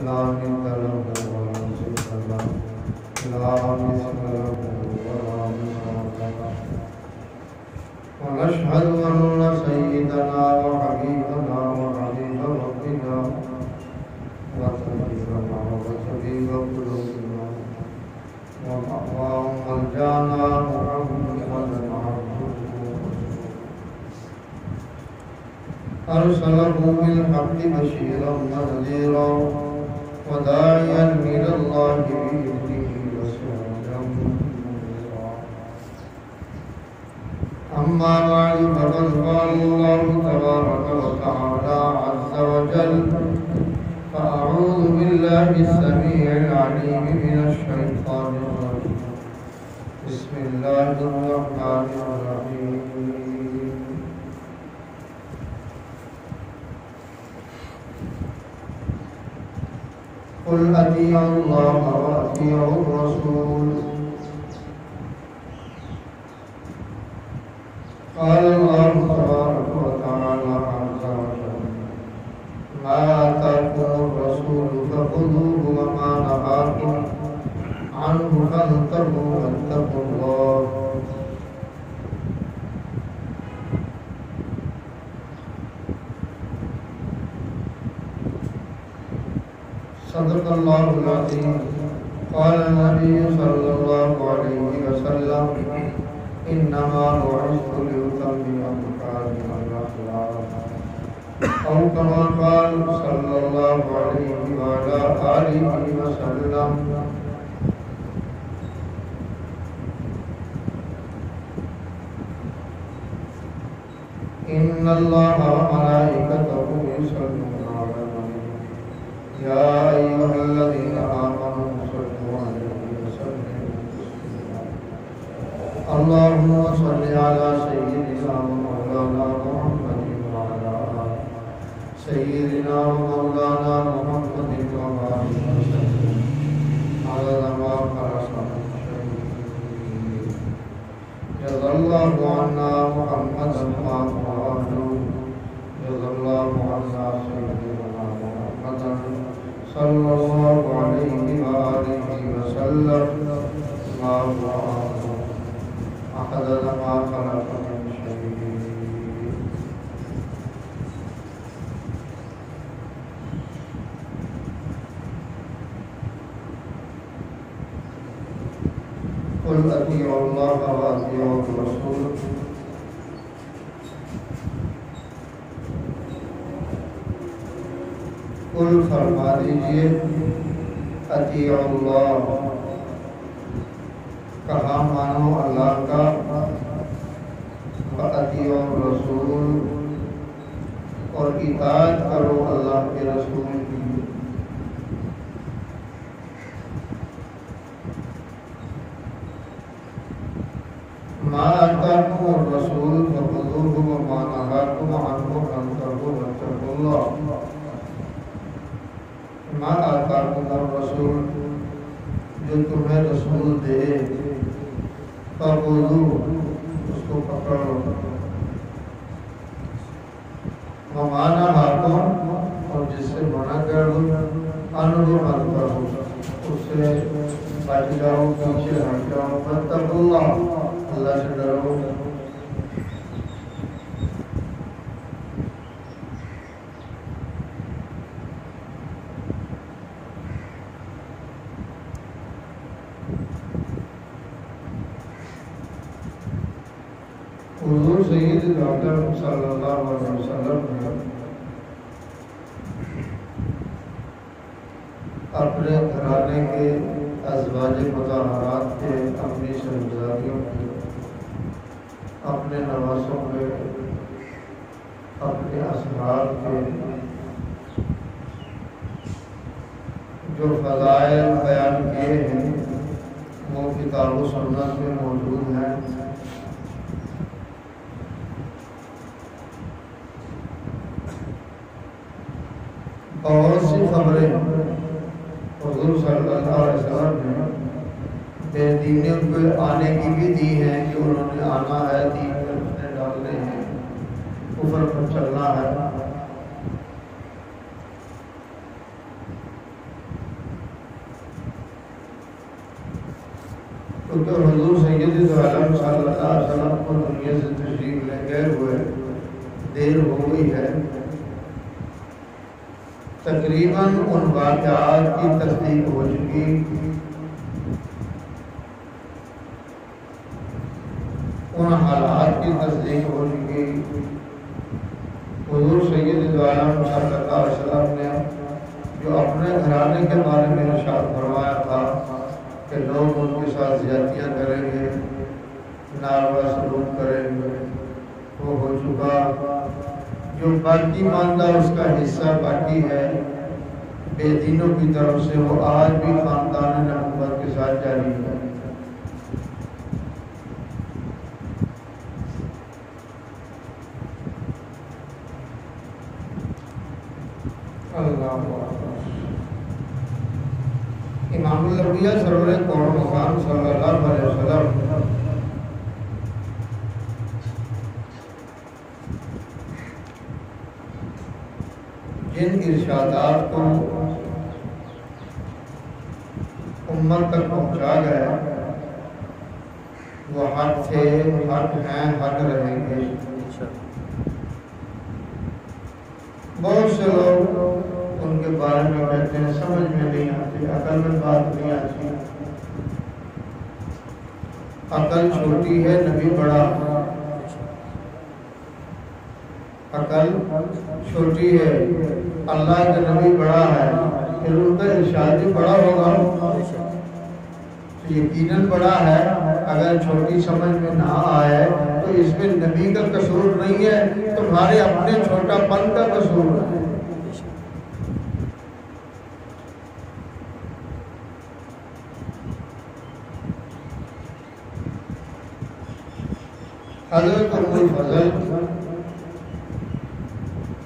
لا ند له ولا شريك له لا مثل له ولا مثل له ونشهد أن سيدنا وحبيبنا وحبيب ربنا وطبيبنا وطبيب قلوبنا ومأواهم ملجانا محمدا عبده أرسله بالحق بشيرا ونذيرا وداعيا إلى الله بإذنه وسراجا منيرا أما بعد فقد قال الله تبارك وتعالى عز وجل فأعوذ بالله السميع العليم من الشيطان الرجيم بسم الله الرحمن الرحيم قل أطيعوا الله وأطيعوا الرسول قال الله تبارك وتعالى عز وجل ما آتاكم الرسول فخذوه وما نهاكم عنه فانتهوا واتقوا الله صدق الله العظيم قال النبي صلى الله عليه وسلم إنما بعثت لأتمم مكارم الأخلاق أو كما قال صلى الله عليه وعلى آله وسلم إن الله وملائكته يصلون على النبي يا أيها الذين آمنوا صلوا عليه وسلموا تسليما اللهم صل على سيدنا ومولانا محمد وعلى آل سيدنا ومولانا محمد وبارك وسلم على ما خلق من شيء جزا الله عنا محمدا ما قاله جزا الله عنا سيدنا محمدا صلى الله عليه وآله وسلم ما قاله عدد ما خلق من شيء قل أطيعوا الله وأطيعوا الرسول قل فرما دیجئے اطیعوا اللہ کہا مانو اللہ کا وَأَطِيعُوا الرَّسُولَ اور اطاعت کرو اللہ کے رسول کی مَا آتَاكُمُ الرَّسُولُ فَخُذُوهُ وَمَا نَهَاكُمْ عَنْهُ فَانْتَهُوا وَاتَّقُوا اللَّهَ مَا آتَاكُمُ الرَّسُولُ جو تمہیں رسول دے فَخُذُوهُ اس کو پکڑو وَمَا نَهَاكُمْ اور جس سے منع کر دو عَنْهُ فَانْتَهُوا اس سے بچ جاؤ پیچھے ہٹ جاؤ وَاتَّقُوا اللَّهَ اللہ سے ڈرو حضور سید ڈاکٹر صلی اللہ علیہ وسلم نے اپنے گھرانے کے ازواج مطہرات کے اپنی شہزادیوں کے اپنے نواسوں کے اپنے اصحاب کے جو فضائل بیان کیے ہیں وہ کتاب و سنت میں موجود ہیں بہت سی خبریں حضور صلی اللہ علیہ وسلم نے بے دینوں کو آنے کی بھی دی ہیں کہ انہوں نے آنا ہے دین پر اپنے ڈالنے ہیں کفر پر چلنا ہے کیونکہ حضور سید عالم صلی اللہ علیہ وسلم کو دنیا سے تشریف لے گئے ہوئے دیر ہو گئی ہے، تقریباً ان واقعات کی تصدیق ہو چکی، ان حالات کی تصدیق ہو چکی۔ حضور سید عالم صلی اللہ علیہ وسلم نے جو اپنے گھرانے کے بارے میں ارشاد فرمایا تھا کہ لوگ ان کے ساتھ زیادتیاں کریں گے، ناروا سلوک کریں گے، وہ ہو چکا۔ جو باقی ماندہ اس کا حصہ باقی ہے بے دینوں کی طرف سے، وہ آج بھی خاندان نبوت کے ساتھ جاری ہے۔ امام الانبیاء سرور کون مقام صلی اللہ علیہ وسلم جن ارشادات کو امت تک پہنچا گئے وہ حق تھے، حق ہیں، حق رہیں گے۔ بہت سے لوگ ان کے بارے میں کہتے ہیں سمجھ میں نہیں آتی، عقل میں بات نہیں آتی، عقل چھوٹی ہے، نبی بڑا ہے۔ عقل چھوٹی ہے، اللہ کا نبی بڑا ہے، پھر ان کا ارشاد بھی بڑا ہوگا، تو یقیناً بڑا ہے۔ اگر چھوٹی سمجھ میں نہ آئے تو اس میں نبی کا قصور نہیں ہے، تمہارے اپنے چھوٹا پن کا قصور ہے۔ حضرت ام الفضل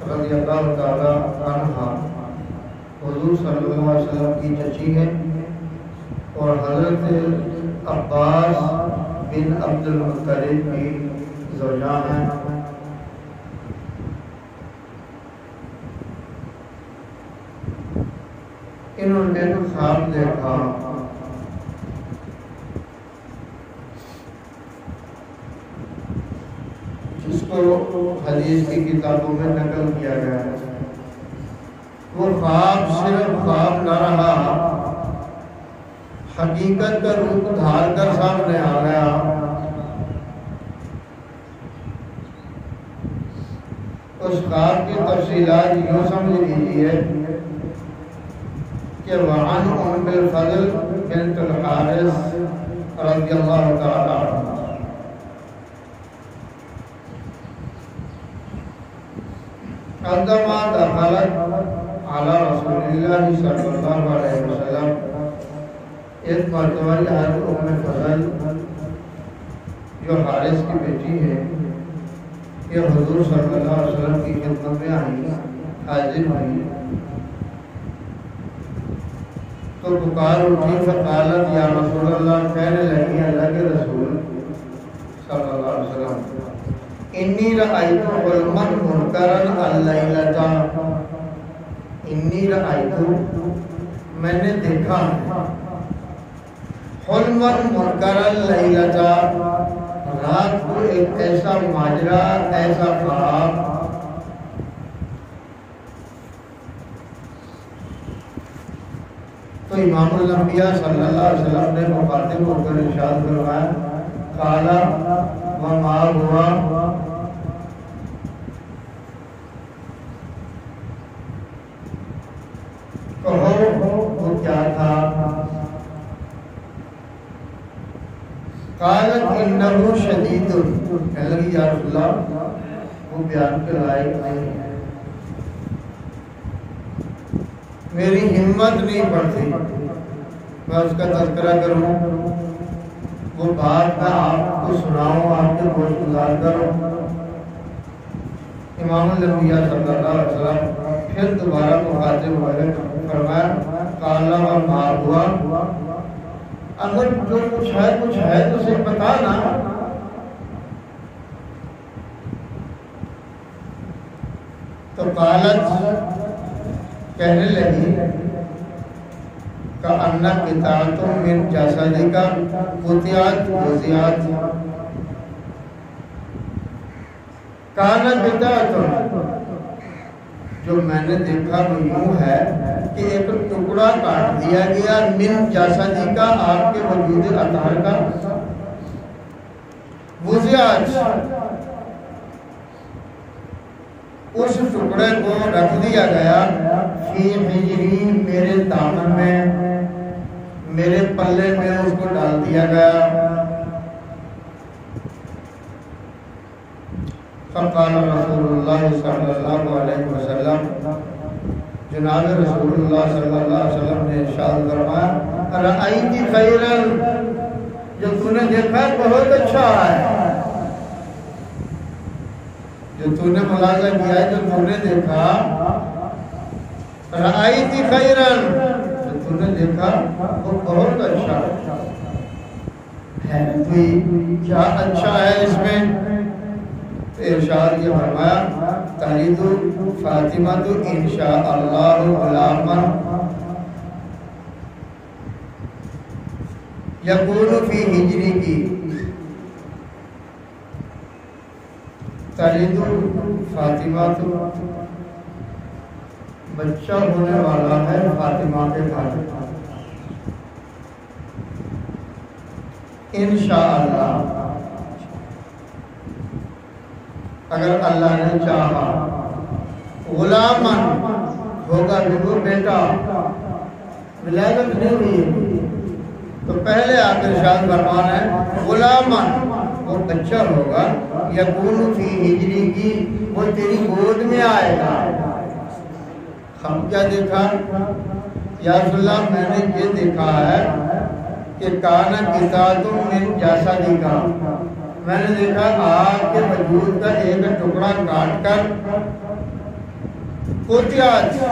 رضی اللہ تعالی عنہا حضور صلی اللہ علیہ وسلم کی چچی ہے اور حضرت عباس بن عبد المطلب کی زوجہ ہیں۔ انہوں نے خواب دیکھا جس کو حدیث کی کتابوں میں نقل کیا گیا ہے۔ وہ خواب صرف خواب نہ رہا، حقیقت کا روپ دھار کر سامنے آ گیا۔ اس خواب کی تفصیلات یوں سمجھ لیجیے کہ وعن ام الفضل بنت الحارث رضی اللہ تعالی عنہ عندما دخلت علی رسول اللہ صلی اللہ علیہ وسلم، ایک مرتبہ حضرت ام فضل جو حارث کی بیٹی ہے یہ حضور صلی اللہ علیہ وسلم کی خدمت میں آئی، حاضر ہوئی تو پکار اٹھی، فقالت یا رسول اللہ، کہنے لگی اللہ کے رسول صلی اللہ علیہ وسلم، انی رأیت حلما منکرا اللیلۃ، انی رأیت، میں نے دیکھا حلما منکرا اللیلۃ، رات کو ایک ایسا ماجرا، ایسا خواب تو امام الانبیاء صلی اللہ علیہ وسلم نے مخاطب ہو کر ارشاد فرمایا، قال وما ہوا، کہو وہ کیا تھا؟ قالت انه شدید، کہنے لگی یا رسول اللہ وہ بیان کے لائق نہیں ہے، میری ہمت نہیں پڑتی میں اس کا تذکرہ کروں، وہ بات میں آپ کو سناؤں، آپ کے گوش گزار کروں۔ امام الانبیاء صلی اللہ علیہ وسلم پھر دوبارہ مخاطب ہوئے، فرمایا قال وما ہوا، اگر جو کچھ ہے تو اسے بتا نا۔ تو قالت، کہنے لگی کأن قطعۃ من جسدک قطعت وزیات کأن قطعۃ جو میں نے دیکھا وہ یوں ہے کہ ایک ٹکڑا کاٹ دیا گیا من جسدک آپ کے وجود اطہر کا وزیات اس ٹکڑے کو رکھ دیا گیا فی حجری میرے دامن میں میرے پلے میں اس کو ڈال دیا گیا فقال رسول اللہ صلی اللہ علیہ وسلم جناب رسول اللہ صلی اللہ علیہ وسلم نے ارشاد فرمایا رأیتی خیرا جو تو نے دیکھا بہت اچھا ہے جو تو نے ملاحظہ کیا ہے جو تو نے دیکھا رأیتی خیرا جو تو نے دیکھا وہ بہت اچھا ہے کوئی کیا اچھا ہے اس میں تو ارشاد یہ فرمایا تلد فاطمہ انشاء اللہ غلاما یکون فی ہجری کی تلد فاطمہ بچہ ہونے والا ہے فاطمہ کے گھر انشاءاللہ اگر اللہ نے چاہا غلامن ہوگا وہ بیٹا ولادت نہیں ہوئی تو پہلے آپ ارشاد فرمان ہے غلامن وہ بچہ ہوگا یکون فی ہجری کی وہ تیری گود میں آئے گا ہم کیا دیکھا یا رسول اللہ میں نے یہ دیکھا ہے کہ کانا قطعۃ من جسدک میں نے دیکھا آپ کے وجود کا ایک ٹکڑا کاٹ کر قطعت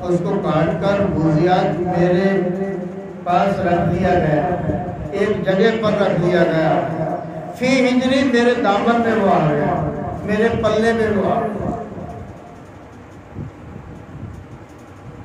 اس کو کاٹ کر وزیات میرے پاس رکھ دیا گیا ایک جگہ پر رکھ دیا گیا فی ہجری میرے دامن میں وہ آ گیا میرے پلے میں وہ آ گیا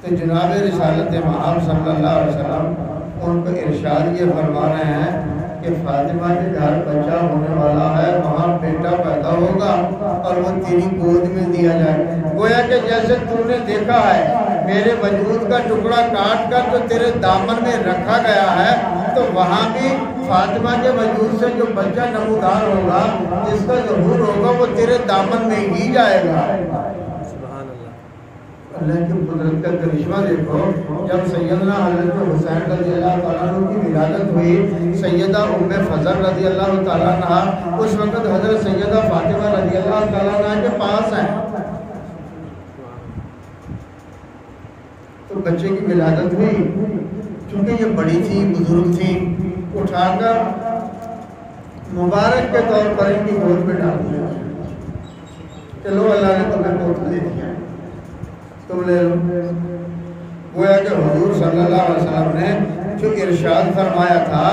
تو جناب رسالت مآب صلی اللہ علیہ وسلم ان کو ارشاد یہ فرما رہے ہیں کہ فاطمہ کے گھر بچہ ہونے والا ہے وہاں بیٹا پیدا ہوگا اور وہ تیری گود میں دیا جائے گویا کہ جیسے تو نے دیکھا ہے میرے وجود کا ٹکڑا کاٹ کر جو تیرے دامن میں رکھا گیا ہے تو وہاں بھی فاطمہ کے وجود سے جو بچہ نمودار ہوگا جس کا ظہور ہوگا وہ تیرے دامن میں ہی جائے گا اللہ کی قدرت کا کرشمہ دیکھو جب سیدنا حضرت حسین رضی اللہ تعالیٰ عنہ کی ولادت ہوئی سیدہ ام فضل رضی اللہ تعالیٰ عنہ اس وقت حضرت سیدہ فاطمہ رضی اللہ تعالیٰ عنہ کے پاس ہیں تو بچے کی ولادت ہوئی چونکہ یہ بڑی تھی بزرگ تھی اٹھا کر مبارک کے طور پر ان کی گود میں ڈال دیا چلو اللہ نے تمہیں پوت دے دیا تم لے لو گویا کہ حضور صلی اللہ علیہ وسلم نے جو ارشاد فرمایا تھا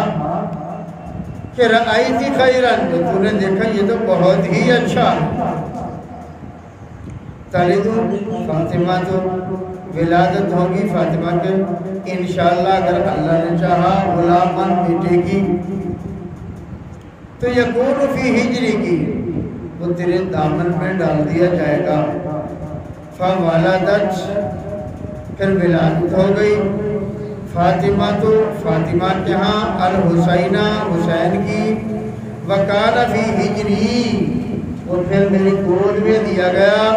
کہ رأیتی خیرن جو تو نے دیکھا یہ تو بہت ہی اچھا ہے تلد فاطمہ تو ولادت ہوگی فاطمہ کے انشاءاللہ اگر اللہ نے چاہا غلامن بیٹے کی تو یکون فی ہجری کی وہ تیرے دامن میں ڈال دیا جائے گا فولدت پھر ولادت ہو گئی فاطمہ تو فاطمہ کے ہاں الحسینہ حسین کی وکان فی ہجری اور پھر میری گود میں دیا گیا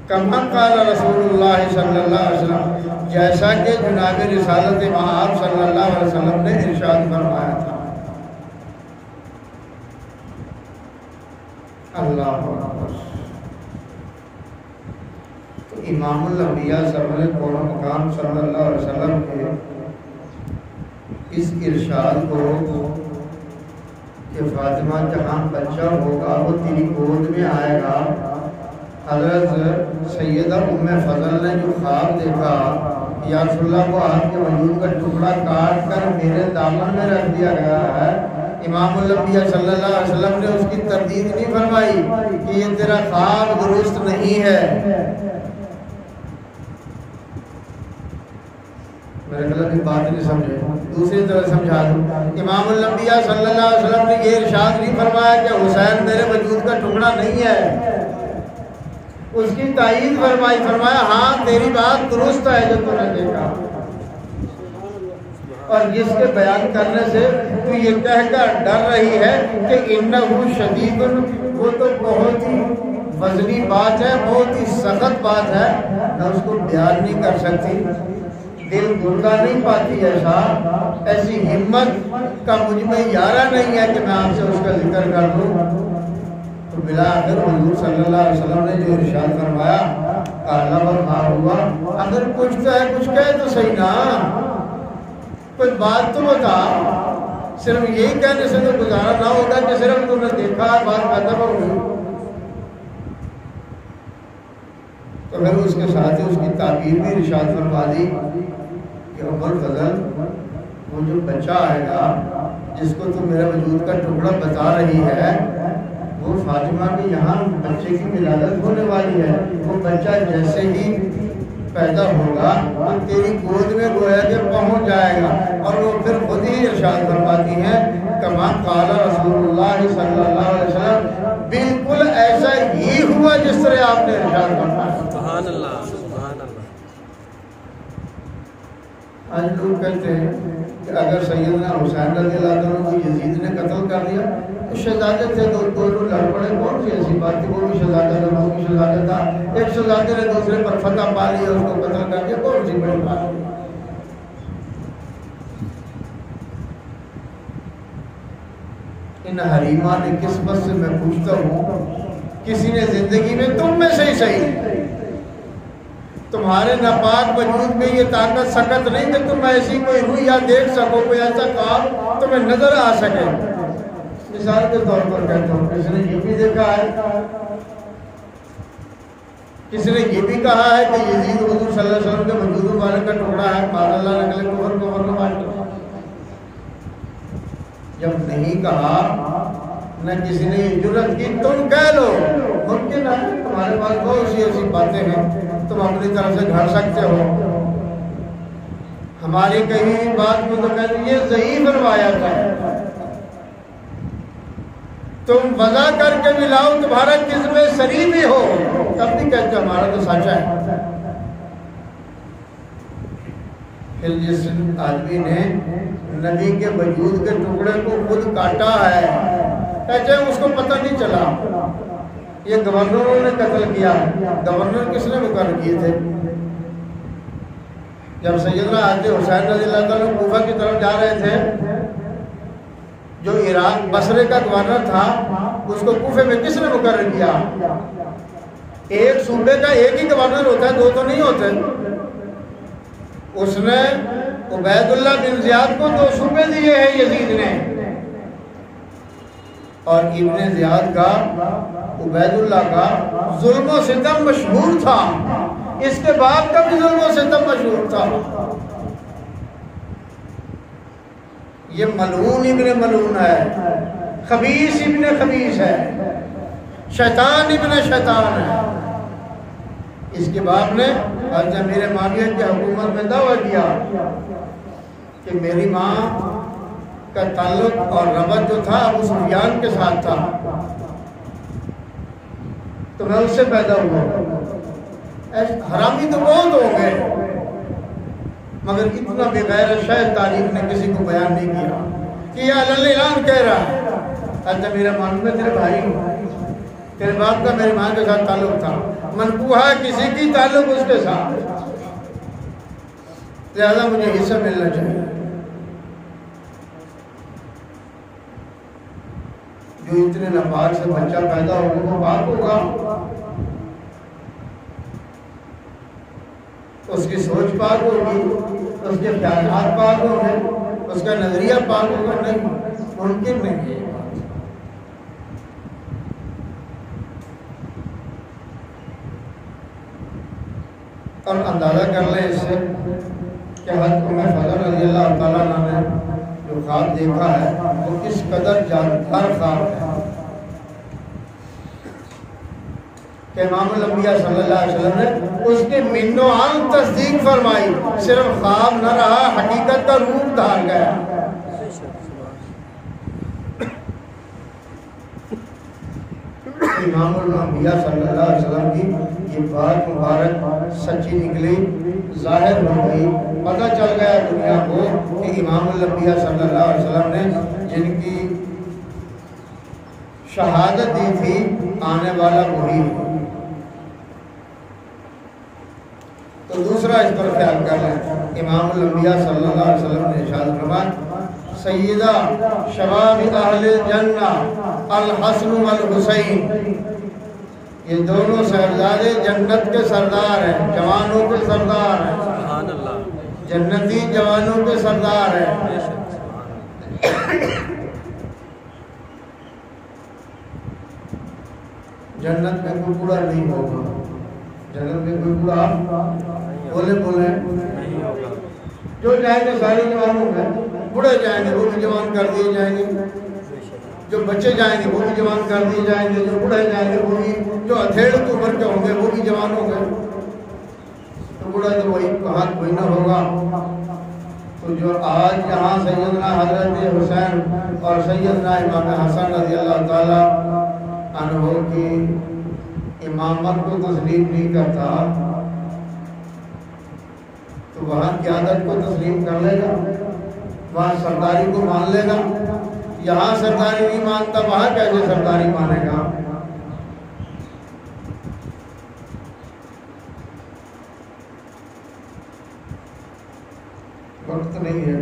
کما قال رسول اللہ صلی اللہ علیہ وسلم جیسا کہ جناب رسالت مآب صلی اللہ علیہ وسلم نے ارشاد فرمایا تھا اللہ اکبر تو امام الانبیاء سرور کون مقام صلی اللہ علیہ وسلم کے اس ارشاد کو کہ فاطمہ جہاں بچہ ہوگا وہ تیری گود میں آئے گا حضرت سیدہ ام فضل نے جو خواب دیکھا یا رسول اللہ کو آپ کے وجود کا ٹکڑا کاٹ کر میرے دامن میں رکھ دیا گیا ہے امام الانبیاء صلی اللہ علیہ وسلم نے اس کی تردید نہیں فرمائی کہ یہ تیرا خواب درست نہیں ہے. میرے خیال میں بات نہیں سمجھے, دوسری طرح سمجھا دوں. امام الانبیاء صلی اللہ علیہ وسلم نے یہ ارشاد نہیں فرمایا کہ حسین میرے وجود کا ٹکڑا نہیں ہے. اس کی تائید فرمائی, فرمایا ہاں تیری بات درست ہے جو تو نے دیکھا, اور جس کے بیان کرنے سے تو یہ کہہ کر ڈر رہی ہے کہ انہو شدید, وہ تو بہت ہی وزنی بات ہے, بہت ہی سخت بات ہے, میں اس کو بیان نہیں کر سکتی, دل گردہ نہیں پاتی ایسا, ایسی ہمت کا مجھ میں یارہ نہیں ہے کہ میں آپ سے اس کا ذکر کر دوں. تو بلا آخر حضور صلی اللہ علیہ وسلم نے جو ارشاد فرمایا کالا برخا ہوا, اگر کچھ تو ہے کچھ کہے تو صحیح نا, کوئی بات تو بتا. صرف یہی کہنے سے تو گزارا نہ ہوگا کہ صرف تم نے دیکھا بات ختم ہو گئی. تو پھر اس کے ساتھ اس کی تعبیر بھی ارشاد فرما دی کہ عمر فضل وہ جو بچہ آئے گا جس کو تم میرے وجود کا ٹکڑا بتا رہی ہے, وہ فاطمہ کے یہاں بچے کی ولادت ہونے والی ہے. وہ بچہ جیسے ہی پیدا ہوگا تو تیری گود میں گویا کہ پہنچ جائے گا, اور وہ پھر خود ہی ارشاد فرماتی ہیں کما قال رسول اللہ صلی اللہ علیہ وسلم, بالکل ایسا ہی ہوا جس طرح آپ نے ارشاد فرمایا. سبحان اللہ, سبحان اللہ. آج لوگ کہتے ہیں کہ اگر سیدنا حسین رضی اللہ عنہ کو یزید نے قتل کر دیا تو شہزادے تھے, دونوں لڑ پڑے, کون سی ایسی بات تھی, وہ بھی شہزادہ تھا وہ بھی شہزادہ تھا, ایک شہزادے نے دوسرے پر فتح پا لیا, اس کو قتل کر دیا, کون سی بڑی بات ہے. ان حریمہ نے قسمت سے میں پوچھتا ہوں, کسی نے زندگی میں تم میں سے ہی صحیح تمہارے ناپاک وجود میں یہ طاقت سکت نہیں کہ تم ایسی کوئی رویہ دیکھ سکو, کوئی ایسا کام تمہیں نظر آ سکے. مثال کے طور پر کہتا ہوں, کسی نے یہ بھی دیکھا ہے, کسی نے یہ بھی کہا ہے کہ یزید حضور صلی اللہ علیہ وسلم کے وجود مبارک کا ٹکڑا ہے, معاذ اللہ نقل کفر کو مانتے. جب نہیں کہا, نہ کسی نے یہ جرأت کی, تم کہہ لو, ممکن ہے تمہارے پاس بہت سی ایسی باتیں ہیں تم اپنی طرف سے گھڑ سکتے ہو. ہماری کہیں بات کو تو کہتے یہ ضعیف روایت ہے, تم وضع کر کے ملاؤ, تمہارا کس میں سری بھی ہو, تب بھی کہتے ہمارا تو سچ ہے. پھر جس آدمی نے نبی کے وجود کے ٹکڑے کو خود کاٹا ہے, کہتے ہیں اس کو پتہ نہیں چلا, یہ گورنروں نے قتل کیا. گورنر کس نے مقرر کیے تھے؟ جب سیدنا حضرت حسین رضی اللہ عنہ کوفہ کی طرف جا رہے تھے, جو عراق بصرے کا گورنر تھا اس کو کوفے میں کس نے مقرر کیا؟ ایک صوبے کا ایک ہی گورنر ہوتا ہے, دو تو نہیں ہوتے. اس نے عبید اللہ بن زیاد کو 2 صوبے دیے ہیں یزید نے, اور ابن زیاد کا عبید اللہ کا ظلم و ستم مشہور تھا, اس کے باپ کا بھی ظلم و ستم مشہور تھا. یہ ملعون ابن ملعون ہے, خبیث ابن خبیث ہے, شیطان ابن شیطان ہے. اس کے باپ نے حضرت امیر معاویہ کی حکومت میں دعویٰ کیا کہ میری ماں کا تعلق اور ربط جو تھا ابو سفیان کے ساتھ تھا, تو میں اس سے پیدا ہوا. حرامی تو بہت ہو گئے, مگر اتنا بغیر شاید تاریخ نے کسی کو بیان نہیں کیا کہ یہ اعلان کہہ رہا ہے حضرت میرا معلوم ہے تیرے بھائی ہوں, تیرے باپ کا میری ماں کے ساتھ تعلق تھا, منقوہ ہے کسی کی تعلق اس کے ساتھ, لہذا مجھے حصہ ملنا چاہیے. جو اتنے ناپاک سے بچہ پیدا ہوگا وہ پاک ہوگا, اس کی سوچ پاک ہوگی, اس کے خیالات پاک ہوں گے, اس کا نظریہ پاک ہوگا. نہیں, ممکن نہیں ہے. اور اندازہ کر لیں اس سے کہ حضرت عمر فضل رضی اللہ تعالیٰ عنہ نے جو خواب دیکھا ہے وہ کس قدر جانکار خواب ہے کہ امام الانبیاء صلی اللہ علیہ وسلم نے اس کی من و عن تصدیق فرمائی. صرف خواب نہ رہا، حقیقت کا روپ دھار گیا. امام الانبیاء صلی اللہ علیہ وسلم کی یہ بات مبارک سچی نکلی، ظاہر ہو گئی، پتہ چل گیا دنیا کو کہ امام الانبیاء صلی اللہ علیہ وسلم نے جن کی شہادت دی تھی آنے والا وہی ہے. تو دوسرا اس پر خیال کر لیں. امام الانبیاء صلی اللہ علیہ وسلم نے ارشاد فرمایا سیدہ شباب اہل جنہ الحسن والحسین، یہ دونوں صاحبزادے جنت کے سردار ہیں، جوانوں کے سردار ہیں. سبحان اللہ. جنتی جوانوں کے سردار ہیں. جنت میں کوئی بوڑھا نہیں ہوگا. جنت میں کوئی بوڑھا بولے نہیں ہوگا. جو جائیں گے سارے جوان ہوں گے، بوڑھے جائیں گے وہ بھی جوان کر دیے جائیں گے، جو بچے جائیں گے وہ بھی جوان کر دیے جائیں گے، جو بوڑھے جائیں گے وہ بھی، جو اتھیڑ کی عمر کے ہوں گے وہ بھی جوان ہوں گے. تو بوڑھا تو وہی کہاں کوئی نہ ہوگا. تو جو آج یہاں سیدنا حضرت حسین اور سیدنا امام حسن رضی اللہ تعالیٰ عنہ کی امامت کو تسلیم نہیں کرتا تو وہاں قیادت کو تسلیم کر لے گا، وہاں سرداری کو مان لے گا. یہاں سرداری نہیں مانتا وہاں کیسے سرداری مانے گا. وقت نہیں ہے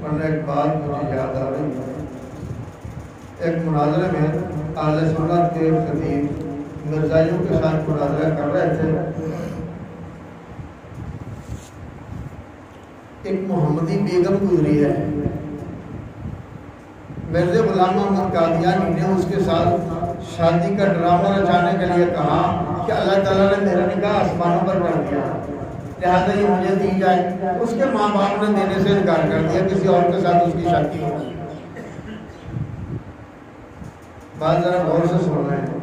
ورنہ ایک بات مجھے یاد آ رہی ہے. ایک مناظرے میں اہل سنت کے خطیب مرزائیوں کے ساتھ مناظرہ کر رہے تھے. ایک محمدی بیگم گزری ہے. مرزا غلام محمد قادیانی نے اس کے ساتھ شادی کا ڈرامہ رچانے کے لیے کہا کہ اللہ تعالیٰ نے میرا نکاح آسمانوں پر کر دیا، لہٰذا یہ مجھے دی جائے. اس کے ماں باپ نے دینے سے انکار کر دیا، کسی اور کے ساتھ اس کی شادی ہو. بات ذرا غور سے سن رہے ہیں.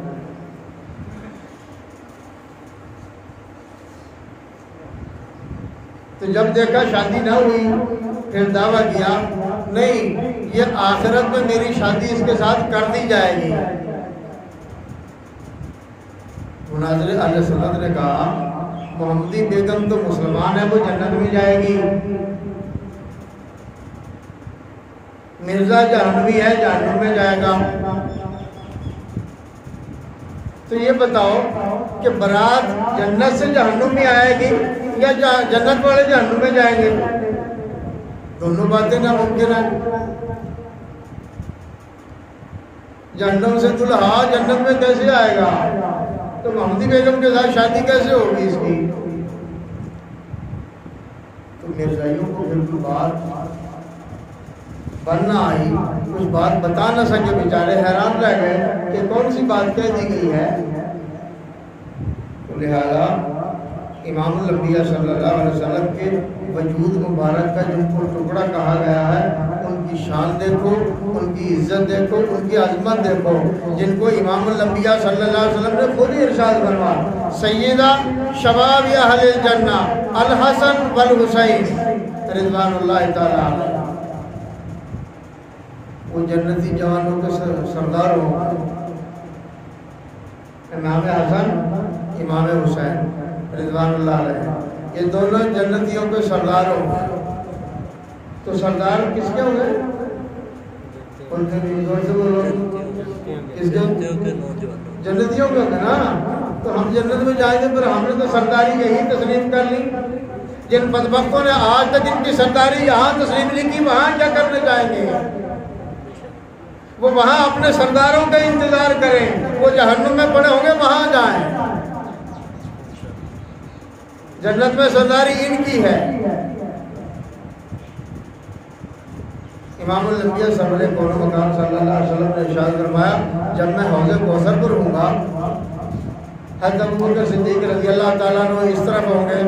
تو جب دیکھا شادی نہ ہوئی پھر دعویٰ کیا نہیں یہ آخرت میں میری شادی اس کے ساتھ کر دی جائے گی. مناظر اہل سنت نے کہا محمدی بیگم تو مسلمان ہے، وہ جنت میں جائے گی. مرزا جہنمی ہے، جہنم میں جائے گا. تو یہ بتاؤ کہ برات جنت سے جہنم میں آئے گی یا جنت والے جہنم میں جائیں گے؟ دونوں باتیں ناممکن ہیں. جہنم سے دلہا جنت میں کیسے آئے گا؟ تو محمدی بیگم کے ساتھ شادی کیسے ہوگی اس کی؟ تو مرزائیوں کو بالکل بات بننا آئی، کچھ بات بتا نہ سکے، بیچارے حیران رہ گئے کہ کون سی بات کہہ دی گئی ہے. تو لہذا امام الانبیاء صلی اللہ علیہ وسلم کے وجود مبارک کا جن کو ٹکڑا کہا گیا ہے ان کی شان دیکھو، ان کی عزت دیکھو، ان کی عظمت دیکھو، جن کو امام الانبیاء صلی اللہ علیہ وسلم نے خود ہی ارشاد فرمایا سیدہ شباب اہل الجنہ الحسن والحسین رضوان اللہ تعالی. وہ جنتی جوانوں کے سردار ہوں، امام حسن امام حسین رضوان اللہ علیہ، یہ دونوں جنتیوں کے سردار ہوں. تو سردار کس کے ہوں گے؟ ان کے جنتیوں کے ہوں گے نا. تو ہم جنت میں جائیں گے پر ہم نے تو سرداری یہی تسلیم کر لی. جن بدبختوں نے آج تک ان کی سرداری یہاں تسلیم نہیں کی وہاں کیا کرنے جائیں گے؟ وہ وہاں اپنے سرداروں کا انتظار کریں. وہ جہنم میں پڑے ہوں گے وہاں جائیں. جنت میں سرداری ان کی ہے. امام الانبیاء سرور کون مقام صلی اللہ علیہ وسلم نے ارشاد فرمایا جب میں حوض کوثر پر ہوں گا حضرت ابوبکر صدیق رضی اللہ تعالیٰ عنہ اس طرف ہوں گے،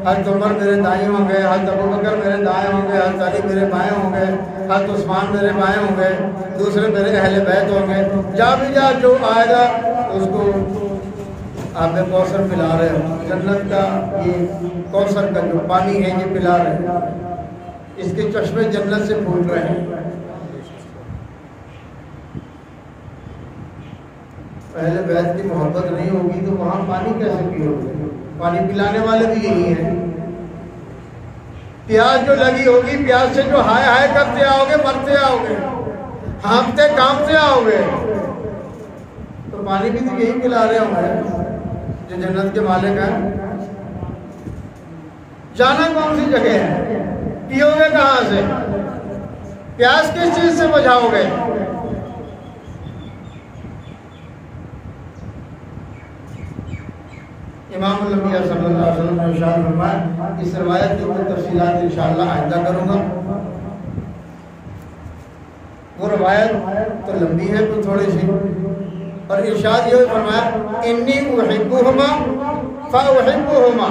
حضرت عمر میرے دائیں ہوں گے، حضرت ابوبکر میرے دائیں ہوں گے، حضرت علی میرے بائیں ہوں گے، حضرت عثمان میرے بائیں ہوں گے، دوسرے میرے اہل بیت ہوں گے. جا بھی جا جو آئے گا اس کو آب کوثر پلا رہے ہو. جنت کا یہ کوثر کا جو پانی ہے یہ پلا رہے ہیں، اس کے چشمے جنت سے پھوٹ رہے ہیں. اہل بیت کی محبت نہیں ہوگی تو وہاں پانی کیسے پیو گے؟ پانی پلانے والے بھی یہی ہیں. پیاس جو لگی ہوگی، پیاس سے جو ہائے ہائے کرتے آؤ گے، مرتے آؤ گے، ہانپتے کانپتے آؤ گے، تو پانی بھی تو یہی پلا رہے ہوں گے جو جنت کے مالک ہیں. جانا کون سی جگہ ہے؟ پیو گے کہاں سے؟ پیاس کس چیز سے بجھاؤ گے؟ امام الانبیاء صلی اللہ علیہ وسلم نے ارشاد فرمایا، اس روایت کی میں تفصیلات انشاءاللہ آئندہ کروں گا. وہ روایت تو لمبی ہے تو تھوڑی سی، اور ارشاد یہ فرمایا انی احبہما فاحبہما،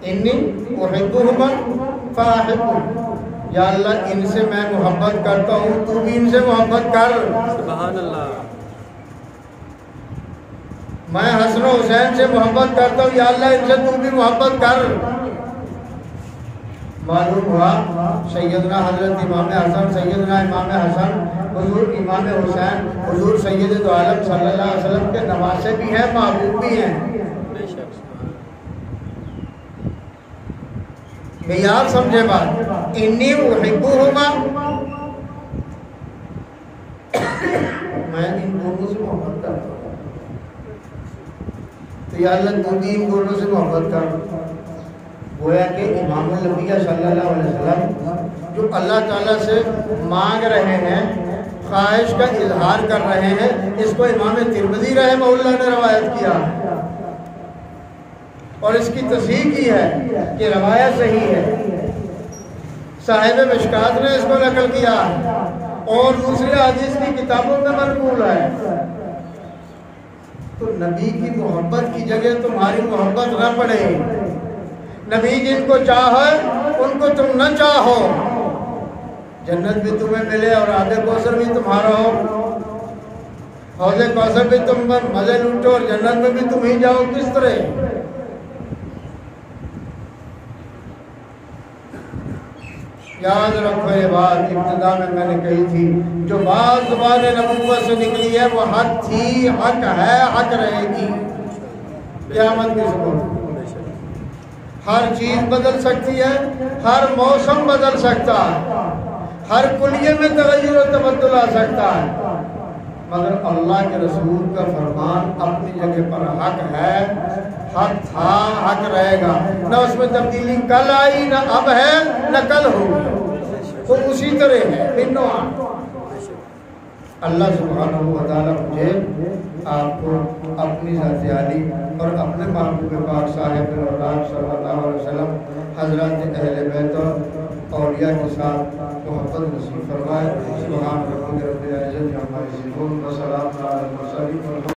انی احبہما فاحبہما، یا اللہ ان سے میں محبت کرتا ہوں، تو بھی ان سے محبت کر. سبحان اللہ. میں حسن و حسین سے محبت کرتا ہوں، یا اللہ ان سے تو بھی محبت کر. معلوم ہوا سیدنا حضرت امام حسن، سیدنا امام حسن، حضور امام حسین، حضور سید دو عالم صلی اللہ علیہ وسلم کے نواسے بھی ہیں، محبوب بھی ہیں. معیار سمجھے بات. انی احبہما، میں ان دونوں سے محبت کرتا ہوں، تو یا اللہ تو بھی ان دونوں سے محبت کر. گویا کہ امام الانبیاء صلی اللہ علیہ وسلم جو اللہ تعالیٰ سے مانگ رہے ہیں، خواہش کا اظہار کر رہے ہیں، اس کو امام ترمذی رحمہ اللہ نے روایت کیا اور اس کی تصحیح کی ہے کہ روایت صحیح ہے. صاحب مشکات نے اس کو نقل کیا اور دوسری حدیث کی کتابوں میں منقول ہے. تو نبی کی محبت کی جگہ تمہاری محبت نہ پڑے. نبی جن کو چاہے ان کو تم نہ چاہو، جنت بھی تمہیں ملے اور آب کوثر بھی تمہارا ہو، حوض کوثر بھی تم مزے لوٹو اور جنت میں بھی تم ہی جاؤ. کس طرح؟ یاد رکھو یہ بات ابتدا میں نے کہی تھی، جو بات زبان نبوت سے نکلی ہے وہ حق تھی، حق ہے، حق رہے گی قیامت کے صبح. ہر چیز بدل سکتی ہے، ہر موسم بدل سکتا ہے، ہر کلیے میں تغیر و تبدل آ سکتا ہے، مگر اللہ کے رسول کا فرمان اپنی جگہ پر حق ہے، حق تھا، حق رہے گا. نہ اس میں تبدیلی کل آئی، نہ اب ہے، نہ کل ہوگی، تو اسی طرح ہے بنوان. اللہ سبحانہ و تعالیٰ مجھے آپ کو اپنی ذات عالی اور اپنے محبوب پاک صاحب صلی اللہ علیہ وسلم حضرات اہل بیت اور اولیاء کے ساتھ محبت نصیب فرمائے. سبحان ربک رب العزت عما یصفون وسلام علی المرسلین.